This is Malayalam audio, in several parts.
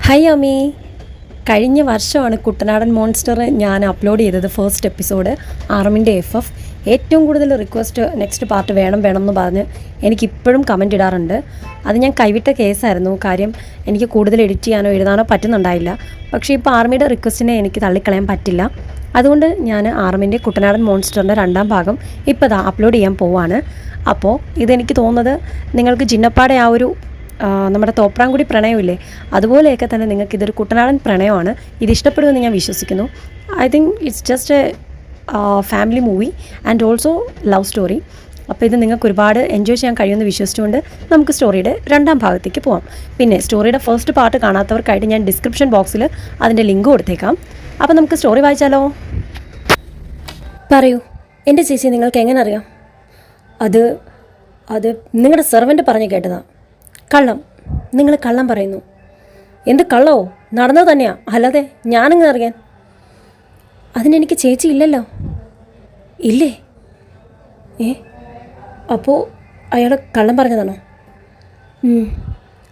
ഹായ് അമ്മി. കഴിഞ്ഞ വർഷമാണ് കുട്ടനാടൻ മോൺസ്റ്റർ ഞാൻ അപ്ലോഡ് ചെയ്തത് ഫസ്റ്റ് എപ്പിസോഡ് ആർമിൻ്റെ FF. ഏറ്റവും കൂടുതൽ റിക്വസ്റ്റ് നെക്സ്റ്റ് പാർട്ട് വേണം എന്ന് പറഞ്ഞ് എനിക്കിപ്പോഴും കമൻറ്റ് ഇടാറുണ്ട്. അത് ഞാൻ കൈവിട്ട കേസായിരുന്നു. കാര്യം എനിക്ക് കൂടുതൽ എഡിറ്റ് ചെയ്യാനോ എഴുതാനോ പറ്റുന്നുണ്ടായില്ല. പക്ഷേ ഇപ്പോൾ ആർമിയുടെ റിക്വസ്റ്റിനെ എനിക്ക് തള്ളിക്കളയാൻ പറ്റില്ല. അതുകൊണ്ട് ഞാൻ ആർമിൻ്റെ കുട്ടനാടൻ മോൺസ്റ്ററിൻ്റെ 2ാം ഭാഗം ഇപ്പോൾ അപ്ലോഡ് ചെയ്യാൻ പോവാണ്. അപ്പോൾ ഇതെനിക്ക് തോന്നുന്നത് നിങ്ങൾക്ക് ജിന്നപ്പാടെ ആ ഒരു നമ്മുടെ തോപ്രാംകുടി പ്രണയമില്ലേ, അതുപോലെയൊക്കെ തന്നെ നിങ്ങൾക്ക് ഇതൊരു കുട്ടനാടൻ പ്രണയമാണ്. ഇത് ഇഷ്ടപ്പെടുമെന്ന് ഞാൻ വിശ്വസിക്കുന്നു. I think it's just A family movie and also love story. അപ്പോൾ ഇത് നിങ്ങൾക്ക് ഒരുപാട് എൻജോയ് ചെയ്യാൻ കഴിയുമെന്ന് വിശ്വസിച്ചുകൊണ്ട് നമുക്ക് സ്റ്റോറിയുടെ 2ാം ഭാഗത്തേക്ക് പോകാം. പിന്നെ സ്റ്റോറിയുടെ ഫസ്റ്റ് പാർട്ട് കാണാത്തവർക്കായിട്ട് ഞാൻ ഡിസ്ക്രിപ്ഷൻ ബോക്സിൽ അതിൻ്റെ ലിങ്ക് കൊടുത്തേക്കാം. അപ്പോൾ നമുക്ക് സ്റ്റോറി വായിച്ചാലോ? പറയൂ എൻ്റെ ചേച്ചി, നിങ്ങൾക്ക് എങ്ങനെ അറിയാം? അത് നിങ്ങളുടെ സെർവൻ്റ് പറഞ്ഞു കേട്ടതാണ്. കള്ളം, നിങ്ങൾ കള്ളം പറയുന്നു. എന്ത് കള്ളമോ? നടന്നത് തന്നെയാ, അല്ലാതെ ഞാനെങ്ങനെ അറിയാൻ? അതിനെനിക്ക് ചേച്ചി ഇല്ലല്ലോ. ഇല്ലേ? അപ്പോൾ അയാൾ കള്ളം പറഞ്ഞതാണോ?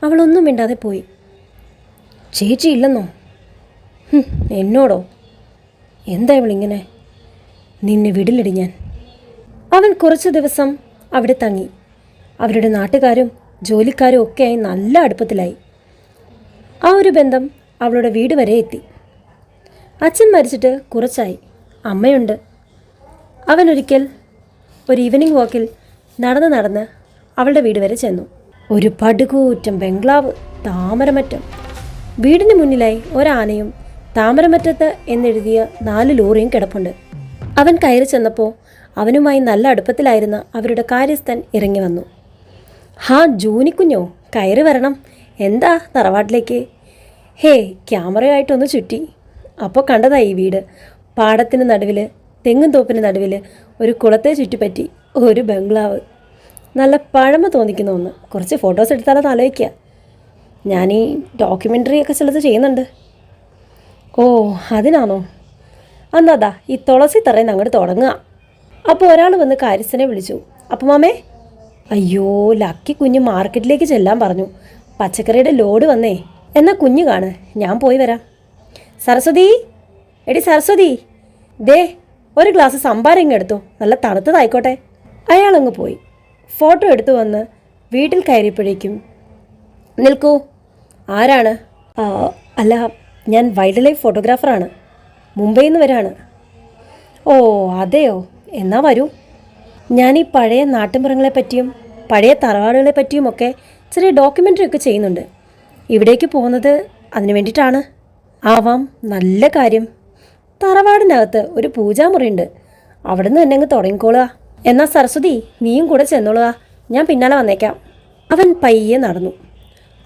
അവളൊന്നും മിണ്ടാതെ പോയി. ചേച്ചി ഇല്ലെന്നോ? എന്നോടോ? എന്താ ഇവളിങ്ങനെ? നിന്നെ വിടില്ലടി ഞാൻ. അവൻ കുറച്ച് ദിവസം അവിടെ തങ്ങി. അവരുടെ നാട്ടുകാരും ജോലിക്കാരും ഒക്കെയായി നല്ല അടുപ്പത്തിലായി. ആ ഒരു ബന്ധം അവളുടെ വീട് വരെ എത്തി. അച്ഛൻ മരിച്ചിട്ട് കുറച്ചായി. അമ്മയുണ്ട്. അവനൊരിക്കൽ ഒരു ഈവനിങ് വാക്കിൽ നടന്ന് അവളുടെ വീട് വരെ ചെന്നു. ഒരു പടുകൂറ്റം ബംഗ്ലാവ്, താമരമറ്റം. വീടിന് മുന്നിലായി ഒരാനയും താമരമറ്റത്ത് എന്നെഴുതിയ 4 ലോറിയും കിടപ്പുണ്ട്. അവൻ കയറി ചെന്നപ്പോൾ അവനുമായി നല്ല അടുപ്പത്തിലായിരുന്ന അവരുടെ കാര്യസ്ഥൻ ഇറങ്ങി വന്നു. ഹാ ജൂനിക്കുഞ്ഞോ, കയറി വരണം. എന്താ തറവാട്ടിലേക്ക്? ക്യാമറയായിട്ടൊന്ന് ചുറ്റി. അപ്പോൾ കണ്ടതായി ഈ വീട്. പാടത്തിന് നടുവിൽ, തെങ്ങും തോപ്പിന് നടുവിൽ ഒരു കുളത്തെ ചുറ്റിപ്പറ്റി ഒരു ബംഗ്ലാവ്. നല്ല പഴമ തോന്നിക്കുന്ന ഒന്ന്. കുറച്ച് ഫോട്ടോസ് എടുത്താലത് ആലോചിക്കുക. ഞാൻ ഈ ഡോക്യുമെൻ്ററിയൊക്കെ ചിലത് ചെയ്യുന്നുണ്ട്. ഓ അതിനാണോ? അന്നാ ഈ തുളസി തറയിൽ അങ്ങോട്ട് തുടങ്ങുക. അപ്പോൾ ഒരാൾ വന്ന് കാര്യസ്ഥനെ വിളിച്ചു. അപ്പം മാമേ, അയ്യോ ലക്കി കുഞ്ഞ് മാർക്കറ്റിലേക്ക് ചെല്ലാൻ പറഞ്ഞു. പച്ചക്കറിയുടെ ലോഡ് വന്നേ. എന്നാൽ കുഞ്ഞ് കാണ്, ഞാൻ പോയി വരാം. സരസ്വതി, എടി സരസ്വതി, ദേ ഒരു ഗ്ലാസ് സംഭാരം എടുത്തു, നല്ല തണുത്തതായിക്കോട്ടെ. അയാളങ്ങ് പോയി. ഫോട്ടോ എടുത്തു വന്ന് വീട്ടിൽ കയറിയപ്പോഴേക്കും, നിൽക്കൂ, ആരാണ്? അല്ല, ഞാൻ വൈൽഡ് ലൈഫ് ഫോട്ടോഗ്രാഫറാണ്, മുംബൈയിൽ നിന്ന് വരാണ്. ഓ അതെയോ, എന്നാ വരൂ. ഞാൻ ഈ പഴയ നാട്ടിൻപുറങ്ങളെ പറ്റിയും പഴയ തറവാടുകളെ പറ്റിയുമൊക്കെ ചെറിയ ഡോക്യുമെൻ്ററി ഒക്കെ ചെയ്യുന്നുണ്ട്. ഇവിടേക്ക് പോകുന്നത് അതിന് വേണ്ടിയിട്ടാണ്. ആവാം, നല്ല കാര്യം. തറവാടിനകത്ത് ഒരു പൂജാമുറിയുണ്ട്, അവിടെ നിന്ന് തന്നെ അങ്ങ് തുടങ്ങിക്കോളുക. എന്നാൽ സരസ്വതി, നീയും കൂടെ ചെന്നോളുക, ഞാൻ പിന്നാലെ വന്നേക്കാം. അവൻ പയ്യെ നടന്നു.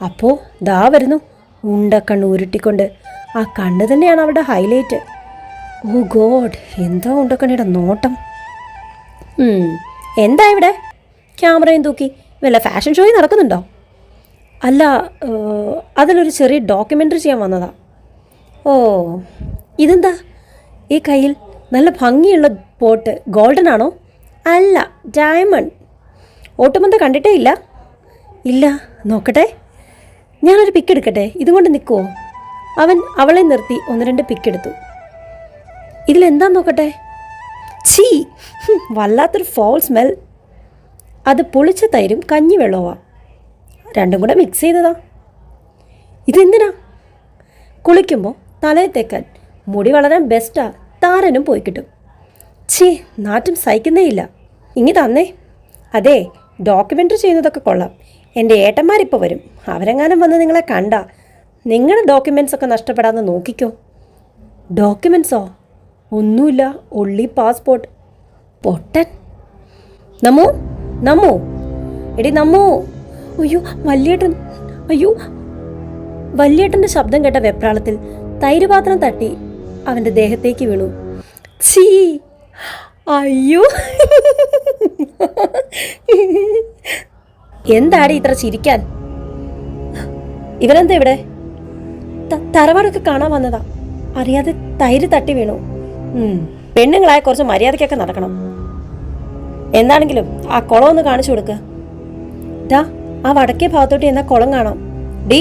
അപ്പോൾ ദാ വരുന്നു ഉണ്ടക്കണ്ണ് ഉരുട്ടിക്കൊണ്ട്. ആ കണ്ണ് തന്നെയാണ് അവളുടെ ഹൈലൈറ്റ്. ഓ ഗോഡ്, എന്താ ഉണ്ടക്കണ്ണിയുടെ നോട്ടം. എന്താ ഇവിടെ ക്യാമറയും തൂക്കി വല്ല ഫാഷൻ ഷോയിൽ നടക്കുന്നുണ്ടോ? അല്ല, അതിലൊരു ചെറിയ ഡോക്യുമെൻ്ററി ചെയ്യാൻ വന്നതാ. ഓ ഇതെന്താ ഈ കയ്യിൽ? നല്ല ഭംഗിയുള്ള പോട്ട്, ഗോൾഡൻ ആണോ? അല്ല, ഡയമണ്ട്. ഓട്ടുമന്ത കണ്ടിട്ടേ ഇല്ല. ഇല്ല, നോക്കട്ടെ, ഞാനൊരു പിക്ക് എടുക്കട്ടെ, ഇതും കൊണ്ട് നിൽക്കുമോ? അവൻ അവളെ നിർത്തി 1-2 പിക്ക് എടുത്തു. ഇതിലെന്താ നോക്കട്ടെ. ഛീ, വല്ലാത്തൊരു ഫോൾ സ്മെൽ. അത് പുളിച്ച തൈരും കഞ്ഞിവെള്ളവുമാണ്, രണ്ടും കൂടെ മിക്സ് ചെയ്തതാ. ഇതെന്തിനാ? കുളിക്കുമ്പോൾ തലയിൽ തേക്കാൻ, മുടി വളരാൻ ബെസ്റ്റാ, താരനും പോയി കിട്ടും. ഛീ, നാറ്റും സഹിക്കുന്നേ ഇല്ല. ഇങ്ങി തന്നേ. അതെ, ഡോക്യുമെൻ്ററി ചെയ്യുന്നതൊക്കെ കൊള്ളാം. എൻ്റെ ഏട്ടന്മാരിപ്പോൾ വരും, അവരെങ്ങാനും വന്ന് നിങ്ങളെ കണ്ടാ നിങ്ങളുടെ ഡോക്യുമെൻറ്റ്സൊക്കെ നഷ്ടപ്പെടാതെ നോക്കിക്കോ. ഡോക്യുമെൻറ്റ്സോ? ഒന്നുമില്ല, ഒള്ളി പാസ്പോർട്ട്. പൊട്ടൻ. നമ്മു, നമ്മു, എടി നമ്മു. അയ്യോ വല്യേട്ടൻ, അയ്യോ. വല്യേട്ടൻ്റെ ശബ്ദം കേട്ട വെപ്രാളത്തിൽ തൈരുപാത്രം തട്ടി അവൻ്റെ ദേഹത്തേക്ക് വീണു. ഛീ, അയ്യോ. എന്താടി ഇത്ര ചിരിക്കാൻ? ഇവരെന്താ ഇവിടെ? തറവാടൊക്കെ കാണാൻ വന്നതാ, അറിയാതെ തൈര് തട്ടി വീണു. പെണ്ണുങ്ങളായ കുറച്ച് മര്യാദയ്ക്കൊക്കെ നടക്കണം. എന്താണെങ്കിലും ആ കുളം ഒന്ന് കാണിച്ചു കൊടുക്കുക. ആ വടക്കേ ഭാഗത്തോട്ട് എന്നാൽ കുളം കാണാം. ഡി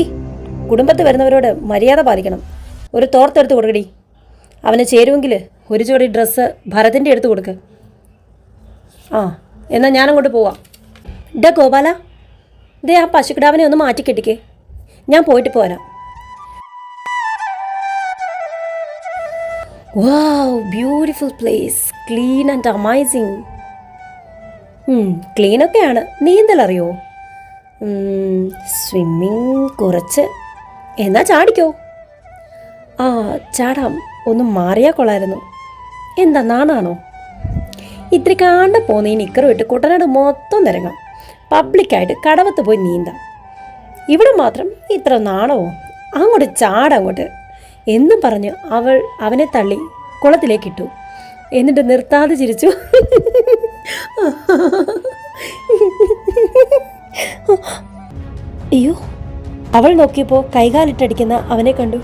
കുടുംബത്തിൽ വരുന്നവരോട് മര്യാദ പാലിക്കണം. ഒരു തോർത്തെടുത്ത് കൊടുക്കടി. അവന് ചേരുമെങ്കിൽ ഒരു ജോഡി ഡ്രസ്സ് ഭരതിൻ്റെ എടുത്ത് കൊടുക്ക്. ആ, എന്നാൽ ഞാനങ്ങോട്ട് പോവാം. ഗോപാല, ദേ ആ പശുക്കിടാവിനെ ഒന്ന് മാറ്റിക്കെട്ടിക്കേ. ഞാൻ പോയിട്ട് പോരാം. Wow, beautiful place, clean and amazing. ക്ലീനൊക്കെയാണ്. നീന്തലറിയോ? സ്വിമ്മിങ് കുറച്ച്. എന്നാ ചാടിക്കോ. ആ, ചാടാം. ഒന്ന് മാറിയാൽ കൊള്ളായിരുന്നു. എന്താ, നാണാണോ? ഇത്തിരി കാണ്ട പോന്ന് ഈ നിക്കറും ഇട്ട് കുട്ടനാട് മൊത്തം നിരങ്ങാം. പബ്ലിക്കായിട്ട് കടവത്ത് പോയി നീന്താം. ഇവിടെ മാത്രം ഇത്ര നാണവോ? അങ്ങോട്ട് ചാടങ്ങോട്ട് എന്നും പറഞ്ഞ് അവൾ അവനെ തള്ളി കുളത്തിലേക്കിട്ടു. എന്നിട്ട് നിർത്താതെ ചിരിച്ചു. അയ്യോ, അവൾ നോക്കിയപ്പോൾ കൈകാലിട്ടടിക്കുന്ന അവനെ കണ്ടു.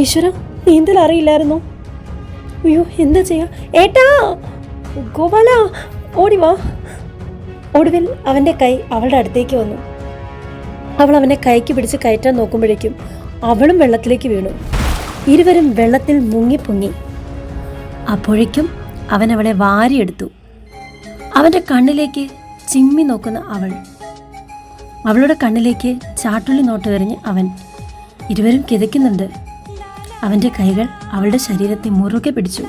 ഈശ്വര, നീന്തൽ അറിയില്ലായിരുന്നോ? അയ്യോ, എന്താ ചെയ്യാ? ഏട്ടാ, ഗോപാല, ഓടിവാ. ഒടുവിൽ അവൻ്റെ കൈ അവളുടെ അടുത്തേക്ക് വന്നു. അവൾ അവനെ കൈക്ക് പിടിച്ച് കയറ്റാൻ നോക്കുമ്പോഴേക്കും അവളും വെള്ളത്തിലേക്ക് വീണു. ഇരുവരും വെള്ളത്തിൽ മുങ്ങിപ്പൊങ്ങി. അപ്പോഴേക്കും അവൻ അവളെ വാരിയെടുത്തു. അവൻ്റെ കണ്ണിലേക്ക് ചിമ്മി നോക്കുന്ന അവളുടെ കണ്ണിലേക്ക് ചാട്ടുള്ളി നോട്ടുവെറിഞ്ഞ് അവൻ. ഇരുവരും കിതയ്ക്കുന്നുണ്ട്. അവൻ്റെ കൈകൾ അവളുടെ ശരീരത്തെ മുറുകെ പിടിച്ചു.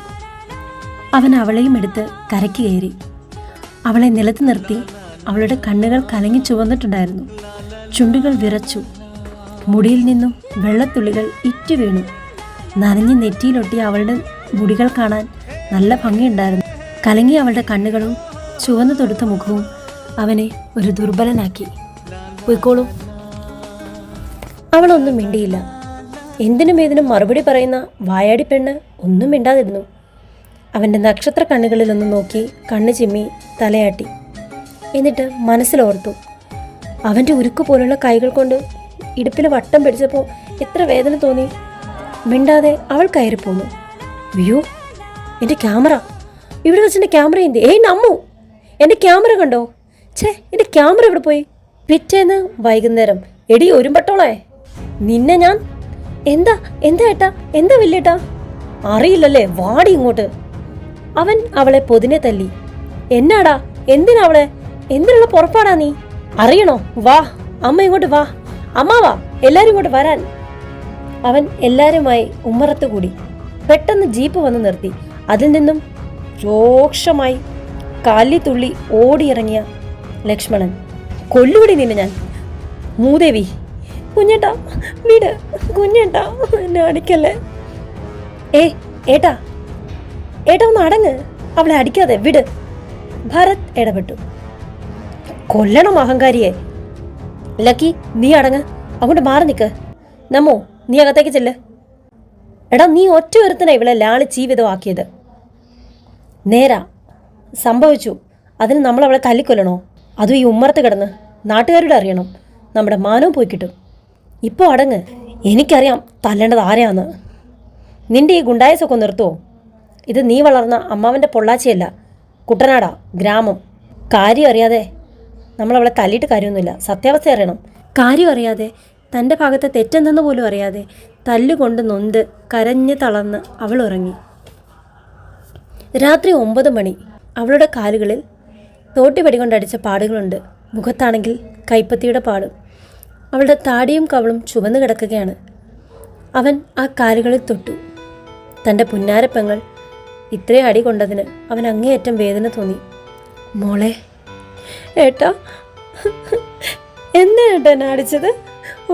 അവൻ അവളെയും എടുത്ത് കരയ്ക്ക് കയറി. അവളെ നിലത്ത് നിർത്തി. അവളുടെ കണ്ണുകൾ കലങ്ങി ചുവന്നിട്ടുണ്ടായിരുന്നു. ചുണ്ടുകൾ വിറച്ചു. മുടിയിൽ നിന്നും വെള്ളത്തുള്ളികൾ ഇറ്റു വീണു. നനഞ്ഞ് നെറ്റിയിലൊട്ടിയ അവളുടെ മുടികൾ കാണാൻ നല്ല ഭംഗിയുണ്ടായിരുന്നു. കലങ്ങിയ അവളുടെ കണ്ണുകളും ചുവന്നു തൊടുത്ത മുഖവും അവനെ ഒരു ദുർബലനാക്കി. പോയിക്കോളൂ. അവളൊന്നും മിണ്ടിയില്ല. എന്തിനും ഏതിനും മറുപടി പറയുന്ന വായാടി പെണ്ണ് ഒന്നും മിണ്ടാതിരുന്നു. അവൻ്റെ നക്ഷത്ര കണ്ണുകളിലൊന്ന് നോക്കി കണ്ണ് ചിമ്മി തലയാട്ടി. എന്നിട്ട് മനസ്സിലോർത്തു, അവൻ്റെ ഉരുക്ക് പോലുള്ള കൈകൾ കൊണ്ട് ഇടുപ്പിൽ വട്ടം പിടിച്ചപ്പോൾ എത്ര വേദന തോന്നി. മിണ്ടാതെ അവൾ കയറിപ്പോന്നു. അയ്യോ, എൻ്റെ ക്യാമറ ഇവിടെ വെച്ചെൻ്റെ ക്യാമറ എന്ത്? ഏയ് നമ്മു, എൻ്റെ ക്യാമറ കണ്ടോ? ഛേ, എൻ്റെ ക്യാമറ ഇവിടെ പോയി? പിറ്റേന്ന് വൈകുന്നേരം, എടി ഒരുമ്പട്ടോളെ, നിന്നെ ഞാൻ. എന്താ എന്താ ഏട്ടാ? എന്താ വല്യേട്ടാ? അറിയില്ലല്ലേ, വാടി ഇങ്ങോട്ട്. അവൻ അവളെ പൊതിനെ തല്ലി. എന്നാടാ? എന്തിനാ അവളെ? എന്തിനുള്ള പുറപ്പാടാ നീ? അറിയണോ? വാ, അമ്മ ഇങ്ങോട്ട് വാ. അമ്മ വാ, എല്ലാരും ഇങ്ങോട്ട് വരാൻ. അവൻ എല്ലാരുമായി ഉമ്മറത്ത് കൂടി. പെട്ടെന്ന് ജീപ്പ് വന്ന് നിർത്തി. അതിൽ നിന്നും രോക്ഷമായി കാലി തുള്ളി ഓടിയിറങ്ങിയ ലക്ഷ്മണൻ. കൊല്ലുപിടി നിന്നെ ഞാൻ. മൂദേവി, കുഞ്ഞേട്ടാ വീട്, കുഞ്ഞേട്ടാ എന്നെ അടിക്കല്ലേ. ഏട്ടാ ഏട്ടാ ഒന്ന് അടങ്ങ്, അവളെ അടിക്കാതെ വിട്. ഭരത് ഇടപെട്ടു. കൊല്ലണം അഹങ്കാരിയെ. ലക്കി, നീ അടങ്ങ്, അങ്ങോട്ട് മാറി നിൽക്ക്. നമ്മോ, നീ അകത്തേക്ക് ചെല്ല്. എടാ, നീ ഒറ്റ ഒരുത്തന ഇവളെ ലാളി ജീവിതമാക്കിയത്. നേരാ, സംഭവിച്ചു. അതിന് നമ്മൾ അവളെ തല്ലിക്കൊല്ലണോ? അതും ഈ ഉമ്മറത്ത് കിടന്ന് നാട്ടുകാരോട് അറിയണം. നമ്മുടെ മാനവും പോയി കിട്ടും. ഇപ്പോൾ അടങ്ങ്. എനിക്കറിയാം തല്ലേണ്ടത് ആരെയാന്ന്. നിന്റെ ഈ ഗുണ്ടായസൊക്കെ നിർത്തുമോ? ഇത് നീ വളർന്ന അമ്മാവൻ്റെ പൊള്ളാച്ചിയല്ല, കുട്ടനാടാ, ഗ്രാമം. കാര്യം അറിയാതെ നമ്മളവളെ തല്ലിയിട്ട് കാര്യമൊന്നുമില്ല. സത്യാവസ്ഥ അറിയണം. കാര്യം അറിയാതെ, തൻ്റെ ഭാഗത്തെ തെറ്റെന്തെന്ന് പോലും അറിയാതെ തല്ലുകൊണ്ട് നൊന്ത് കരഞ്ഞ് തളർന്ന് അവൾ ഉറങ്ങി. രാത്രി 9 മണി. അവളുടെ കാലുകളിൽ തോട്ടിപ്പടി കൊണ്ടടിച്ച പാടുകളുണ്ട്. മുഖത്താണെങ്കിൽ കൈപ്പത്തിയുടെ പാടും. അവളുടെ താടിയും കവളും ചുവന്ന് കിടക്കുകയാണ്. അവൻ ആ കാലുകളിൽ തൊട്ടു. തൻ്റെ പുന്നാരപ്പെങ്ങൾ ഇത്രയും അടി കൊണ്ടതിന് അവൻ അങ്ങേയറ്റം വേദന തോന്നി. മോളെ. ഏട്ടാ, എന്താ ഏട്ടാ എന്നെ അടിച്ചത്?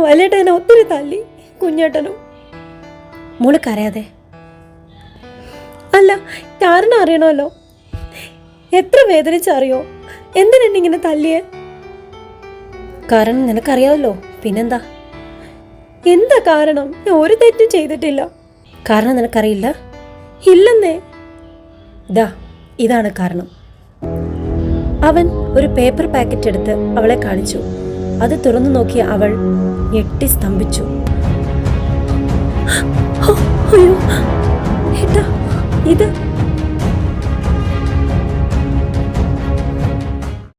വലിയേട്ടനെ ഒത്തിരി തല്ലി, കുഞ്ഞേട്ടനും. മോള് കരയാതെ. അല്ല, കാരണം അറിയണമല്ലോ. എത്ര വേദനിച്ചറിയോ? എന്തിനെന്നിങ്ങനെ തല്ലിയേ? കാരണം നിനക്കറിയാമല്ലോ. പിന്നെന്താ? എന്താ കാരണം? ഞാൻ ഒരു തെറ്റും ചെയ്തിട്ടില്ല. കാരണം നിനക്കറിയില്ല? ഇല്ലെന്നേ. ഇതാണ് കാരണം. അവൻ ഒരു പേപ്പർ പാക്കറ്റ് എടുത്ത് അവളെ കാണിച്ചു. അത് തുറന്നു നോക്കിയ അവൾ ഞെട്ടി സ്തംഭിച്ചു. അയ്യോ ഏട്ടാ, ഇത്